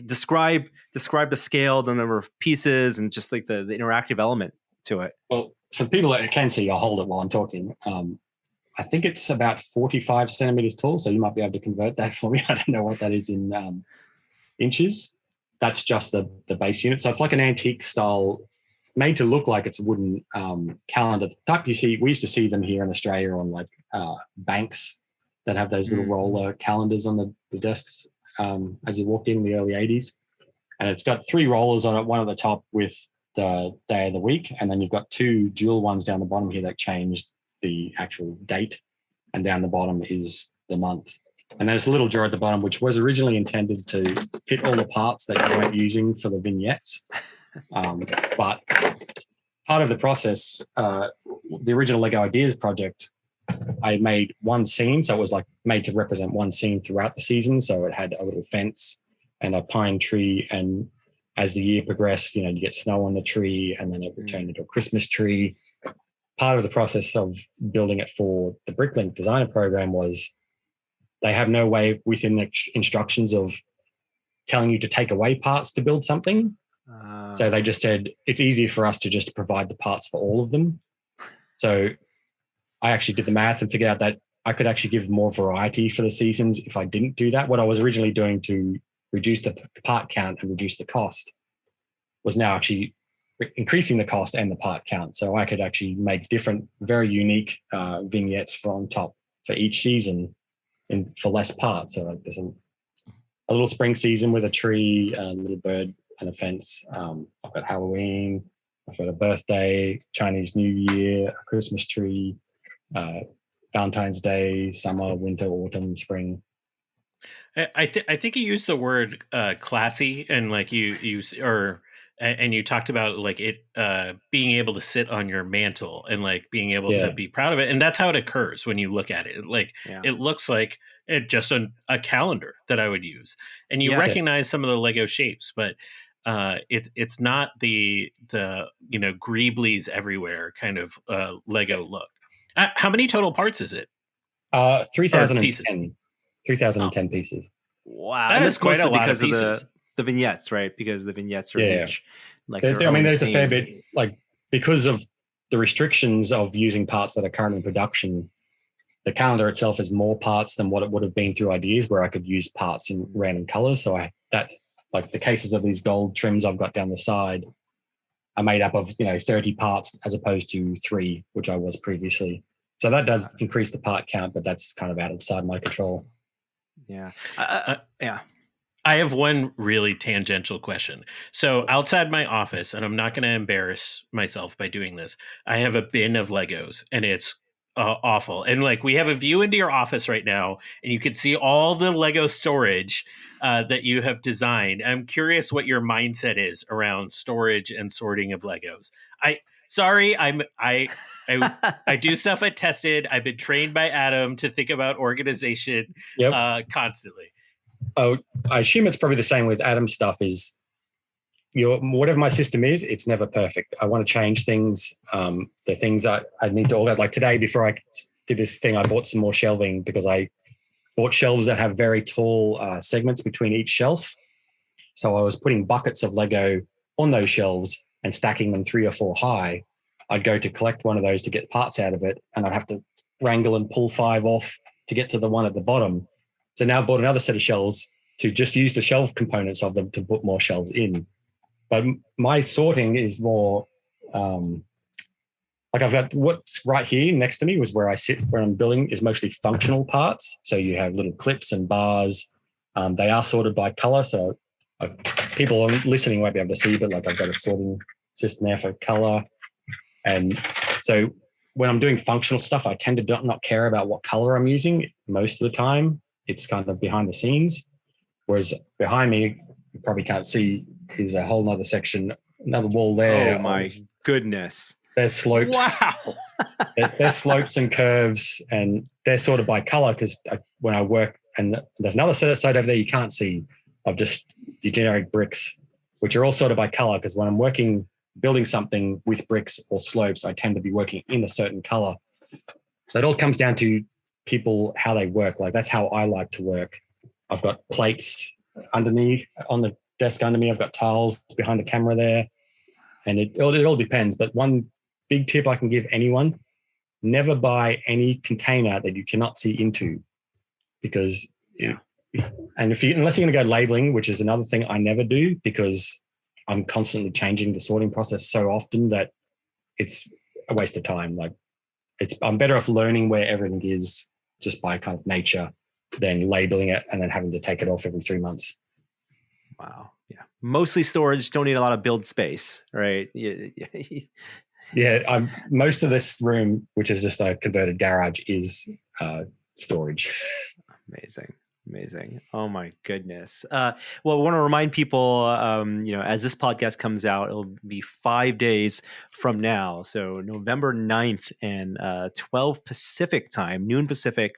describe the scale, the number of pieces, and just like the interactive element to it. Well, for the people that can see, I'll hold it while I'm talking. I think it's about 45 centimeters tall, so you might be able to convert that for me. I don't know what that is in inches. That's just the base unit. So it's like an antique style, made to look like it's a wooden calendar type. You see, we used to see them here in Australia on like banks that have those little roller calendars on the desks as you walked in the early 80s. And it's got 3 rollers on it, one at the top with the day of the week, and then you've got 2 dual ones down the bottom here that change the actual date, and down the bottom is the month. And there's a little drawer at the bottom, which was originally intended to fit all the parts that you weren't using for the vignettes. But part of the process, the original LEGO Ideas project, I made one scene. So it was like made to represent one scene throughout the season. So it had a little fence and a pine tree. And as the year progressed, you get snow on the tree, and then it would turn into a Christmas tree. Part of the process of building it for the Bricklink Designer Program was they have no way within the instructions of telling you to take away parts to build something. So they just said, it's easier for us to just provide the parts for all of them. So I actually did the math and figured out that I could actually give more variety for the seasons if I didn't do that. What I was originally doing to reduce the part count and reduce the cost was now actually increasing the cost and the part count. So I could actually make different, very unique vignettes from top for each season for less parts. So like there's a little spring season with a tree, a little bird, and a fence. I've got Halloween, I've got a birthday, Chinese New Year, a Christmas tree, Valentine's Day, summer, winter, autumn, spring. I think you used the word classy, and like you or and you talked about like it being able to sit on your mantle and like being able Yeah. to be proud of it, and that's how it occurs when you look at it. Like Yeah. it looks like just a calendar that I would use, and you Yeah. recognize some of the Lego shapes, but it's not the Greeblies everywhere kind of Lego look. How many total parts is it? 3,010. 3,010 Oh. pieces. Wow. That And is that's quite a mostly lot because of of pieces. the vignettes, right? Because the vignettes are Yeah. each like I their mean, own there's a fair scene. bit, like, because of the restrictions of using parts that are currently in production, the calendar itself is more parts than what it would have been through ideas where I could use parts in random colors. So like the cases of these gold trims I've got down the side are made up of 30 parts as opposed to 3, which I was previously. So that does increase the part count, but that's kind of outside my control. Yeah. Yeah. I have one really tangential question. So outside my office, and I'm not going to embarrass myself by doing this, I have a bin of Legos, and it's awful. And like we have a view into your office right now, and you can see all the Lego storage that you have designed. I'm curious what your mindset is around storage and sorting of Legos. I do stuff at Tested. I've been trained by Adam to think about organization constantly. Oh, I assume it's probably the same with Adam's stuff. Is whatever my system is, it's never perfect. I want to change things. The things I need to organize. Like today, before I did this thing, I bought some more shelving because I bought shelves that have very tall segments between each shelf. So I was putting buckets of Lego on those shelves and stacking them 3 or 4 high. I'd go to collect one of those to get parts out of it, and I'd have to wrangle and pull 5 off to get to the one at the bottom. So now I bought another set of shelves to just use the shelf components of them to put more shelves in. But my sorting is more like I've got what's right here next to me was where I sit, where I'm building, is mostly functional parts. So you have little clips and bars. They are sorted by color. So people listening won't be able to see, but like I've got a sorting system there for color. And so when I'm doing functional stuff, I tend to not care about what color I'm using most of the time. It's kind of behind the scenes. Whereas behind me, you probably can't see, is a whole nother section, another wall there. Oh my goodness. There's slopes. Wow. there's slopes and curves, and they're sorted by color because when I work, and there's another side over there you can't see of just the generic bricks, which are all sorted by color because when I'm working, building something with bricks or slopes, I tend to be working in a certain color. So it all comes down to people, how they work. Like that's how I like to work. I've got plates underneath on the desk under me. I've got tiles behind the camera there, and it all depends. But one big tip I can give anyone: never buy any container that you cannot see into, because unless you're going to go labeling, which is another thing I never do because I'm constantly changing the sorting process so often that it's a waste of time. Like I'm better off learning where everything is just by kind of nature than labeling it and then having to take it off every 3 months. Wow. Yeah. Mostly storage. Don't need a lot of build space, right? Yeah. Most of this room, which is just a converted garage, is storage. Amazing. Oh my goodness. Well, I want to remind people, as this podcast comes out, it'll be 5 days from now. So November 9th and 12 Pacific time, noon Pacific.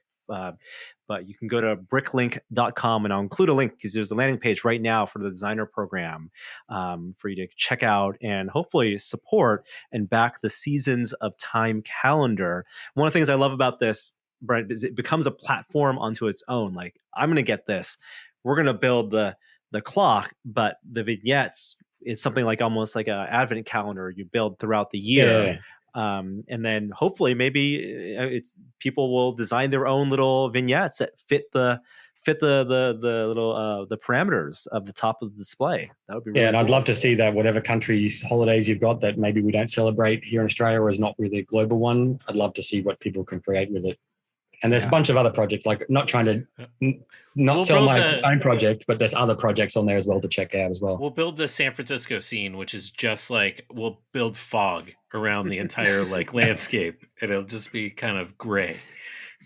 But you can go to bricklink.com, and I'll include a link because there's a landing page right now for the designer program for you to check out and hopefully support and back the Seasons of Time calendar. One of the things I love about this, Brent, is it becomes a platform onto its own. Like, I'm going to get this. We're going to build the clock, but the vignettes is something like almost like an advent calendar you build throughout the year. Yeah. And then hopefully maybe it's people will design their own little vignettes that fit the little the parameters of the top of the display. That would be really and cool. I'd love to see that whatever country's holidays you've got that maybe we don't celebrate here in Australia or is not really a global one. I'd love to see what people can create with it. And there's a bunch of other projects, like not trying to not sell my own project, but there's other projects on there as well to check out as well. We'll build the San Francisco scene, which is just like, we'll build fog around the entire like landscape, and it'll just be kind of gray.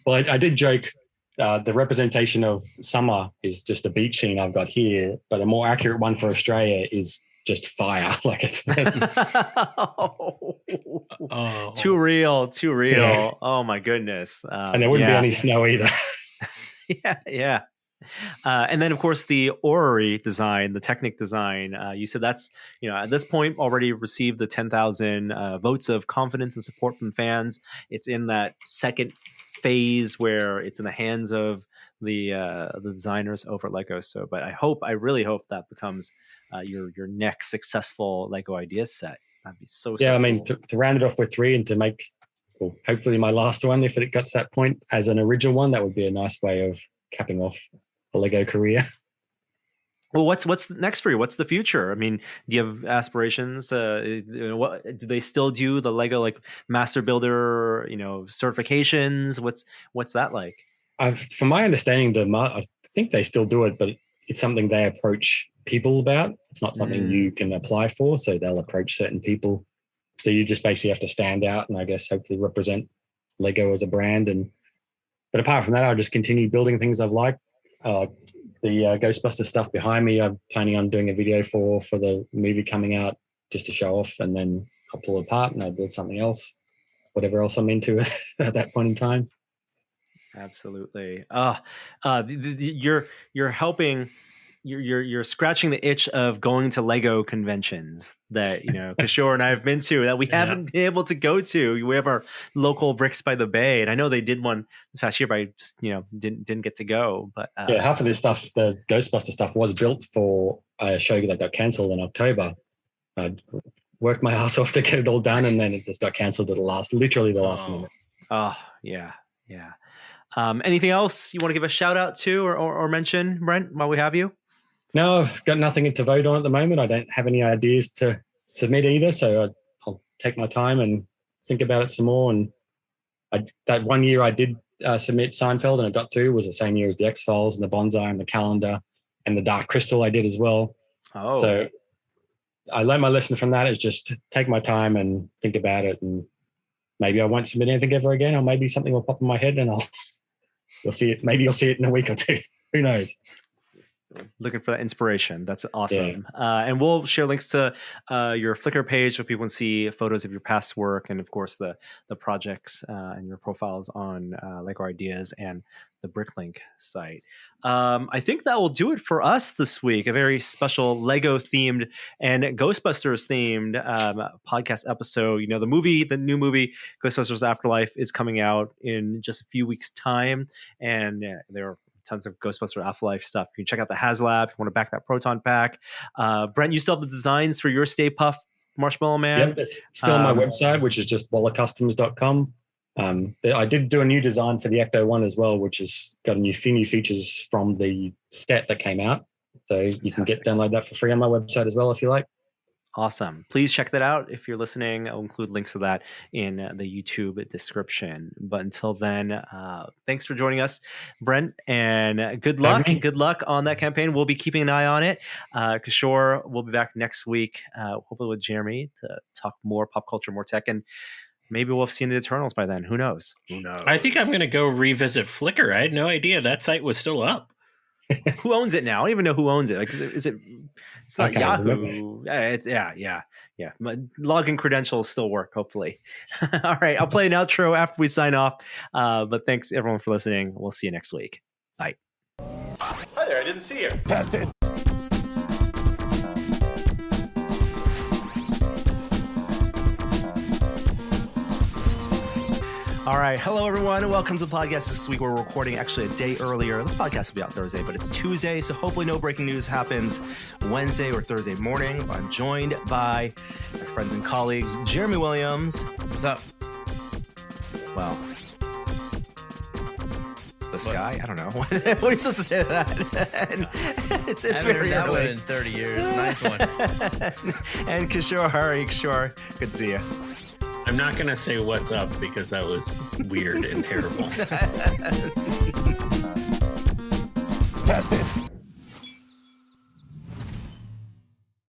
Well, I did joke the representation of summer is just a beach scene I've got here, but a more accurate one for Australia is just fire. Like it's Oh, Too real. Yeah. Oh my goodness. and there wouldn't be any snow either. Yeah. And then, of course, the orrery design, the Technic design. You said that's, at this point already received the 10,000 votes of confidence and support from fans. It's in that second phase where it's in the hands of the designers over at Lego. So, but I really hope that becomes your next successful Lego idea set. That'd be so. Yeah, So I mean, cool. to round it off with 3 and to make, well, hopefully my last one, if it got to that point as an original one, that would be a nice way of capping off the Lego career. Well, what's next for you? What's the future? I mean, do you have aspirations? What do they still do? The Lego like Master Builder, certifications. What's that like? From my understanding, I think they still do it, but it's something they approach people about. It's not something you can apply for, so they'll approach certain people. So you just basically have to stand out and I guess hopefully represent Lego as a brand. But apart from that, I'll just continue building things I've liked. The Ghostbusters stuff behind me, I'm planning on doing a video for the movie coming out just to show off, and then I'll pull it apart and I'll build something else, whatever else I'm into at that point in time. Absolutely. You're helping. You're scratching the itch of going to Lego conventions that Kishore and I have been to that we haven't been able to go to. We have our local Bricks by the Bay, and I know they did one this past year, but I didn't get to go. But half of this stuff, the Ghostbuster stuff, was built for a show that got cancelled in October. I worked my ass off to get it all done, and then it just got cancelled at literally the last minute. Oh yeah. Anything else you want to give a shout out to or mention, Brent, while we have you? No, I've got nothing to vote on at the moment. I don't have any ideas to submit either, so I'll take my time and think about it some more. And that one year I did submit Seinfeld and I got through was the same year as the X-Files and the Bonsai and the Calendar and the Dark Crystal I did as well. Oh. So I learned my lesson from that is just take my time and think about it, and maybe I won't submit anything ever again, or maybe something will pop in my head and you'll see it. Maybe you'll see it in a week or two. Who knows? Looking for that inspiration. That's awesome. Yeah. And we'll share links to your Flickr page so people can see photos of your past work, and of course the projects and your profiles on Lego Ideas and the Bricklink site. I think that will do it for us this week. A very special Lego themed and Ghostbusters themed podcast episode. The new movie Ghostbusters Afterlife is coming out in just a few weeks' time, and there are tons of Ghostbuster Afterlife stuff. You can check out the HasLab if you want to back that Proton Pack. Brent, you still have the designs for your Stay Puft Marshmallow Man? Yep, it's still on my website, which is just wallercustoms.com. I did do a new design for the Ecto-1 as well, which has got few new features from the set that came out. So you can download that for free on my website as well if you like. Awesome. Please check that out. If you're listening, I'll include links to that in the YouTube description. But until then, thanks for joining us, Brent, and good luck. Good luck on that campaign. We'll be keeping an eye on it. Kishore will be back next week, hopefully with Jeremy, to talk more pop culture, more tech, and maybe we'll have seen the Eternals by then. Who knows? I think I'm going to go revisit Flickr. I had no idea that site was still up. Who owns it now? I don't even know who owns it. Like, is it? It's not Yahoo. It's yeah. My login credentials still work, hopefully. All right, I'll play an outro after we sign off. But thanks everyone for listening. We'll see you next week. Bye. Hi there. I didn't see you. That's it. All right. Hello, everyone. Welcome to the podcast. This week we're recording actually a day earlier. This podcast will be out Thursday, but it's Tuesday, so hopefully no breaking news happens Wednesday or Thursday morning. I'm joined by my friends and colleagues, Jeremy Williams. What's up? Well, the sky? I don't know. What are you supposed to say to that? it's I haven't very heard that early. one in 30 years. Nice one. And Kishore, good to see you. I'm not going to say what's up because that was weird and terrible.